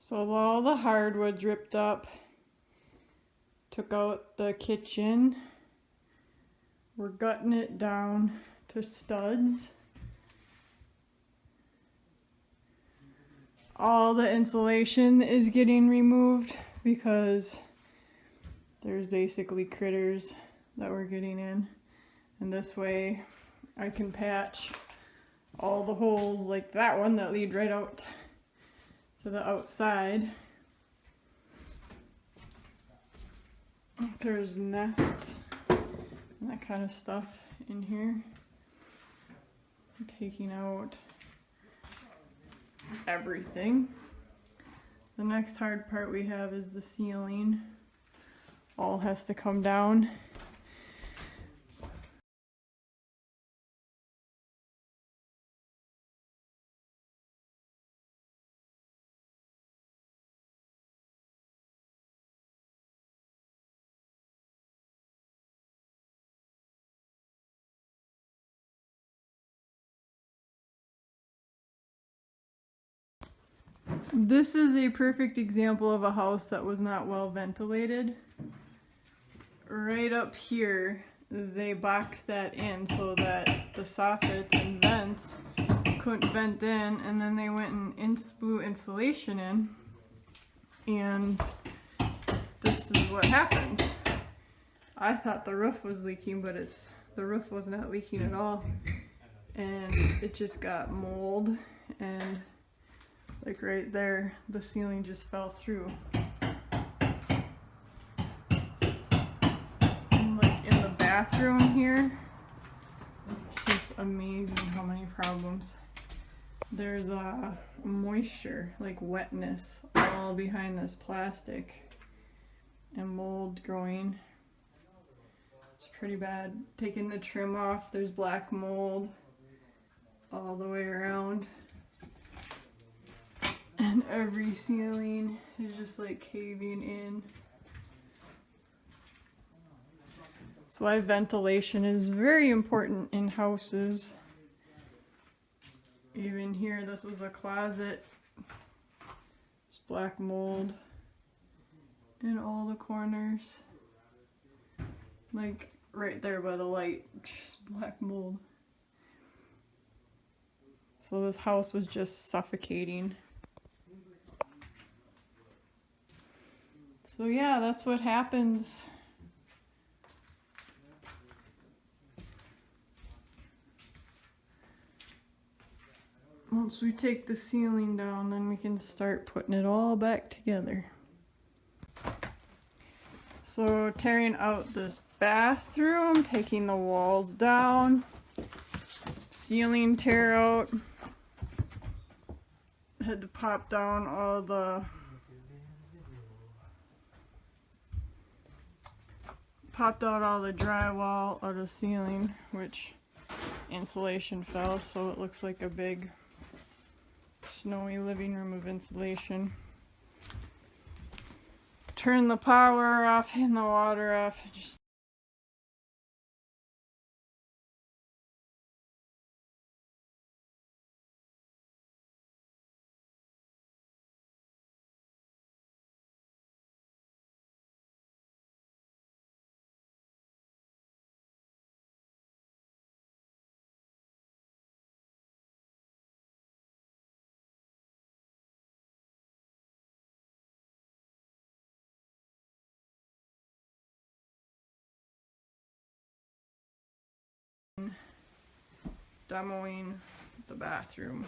So all the hardwood ripped up. Took out the kitchen. We're gutting it down to studs. All the insulation is getting removed because there's basically critters that we're getting in. And this way I can patch all the holes like that one that lead right out to the outside. There's nests and that kind of stuff in here. I'm taking out everything. The next hard part we have is the ceiling. All has to come down. This is a perfect example of a house that was not well ventilated. Right up here, they boxed that in so that the soffits and vents couldn't vent in, and then they went and blew insulation in, and this is what happens. I thought the roof was leaking, but the roof was not leaking at all, and it just got mold, and like right there, the ceiling just fell through. And like in the bathroom here, it's just amazing how many problems. There's moisture, like wetness, all behind this plastic, and mold growing. It's pretty bad. Taking the trim off, there's black mold all the way around. And every ceiling is just like caving in. That's why ventilation is very important in houses. Even here, this was a closet. There's black mold in all the corners. Like right there by the light, just black mold. So this house was just suffocating. So yeah, that's what happens. Once we take the ceiling down, then we can start putting it all back together. So tearing out this bathroom, taking the walls down, ceiling tear out. Had to pop down all the popped out all the drywall out of ceiling, which insulation fell, so it looks like a big snowy living room of insulation. Turn the power off and the water off. Just demoing the bathroom.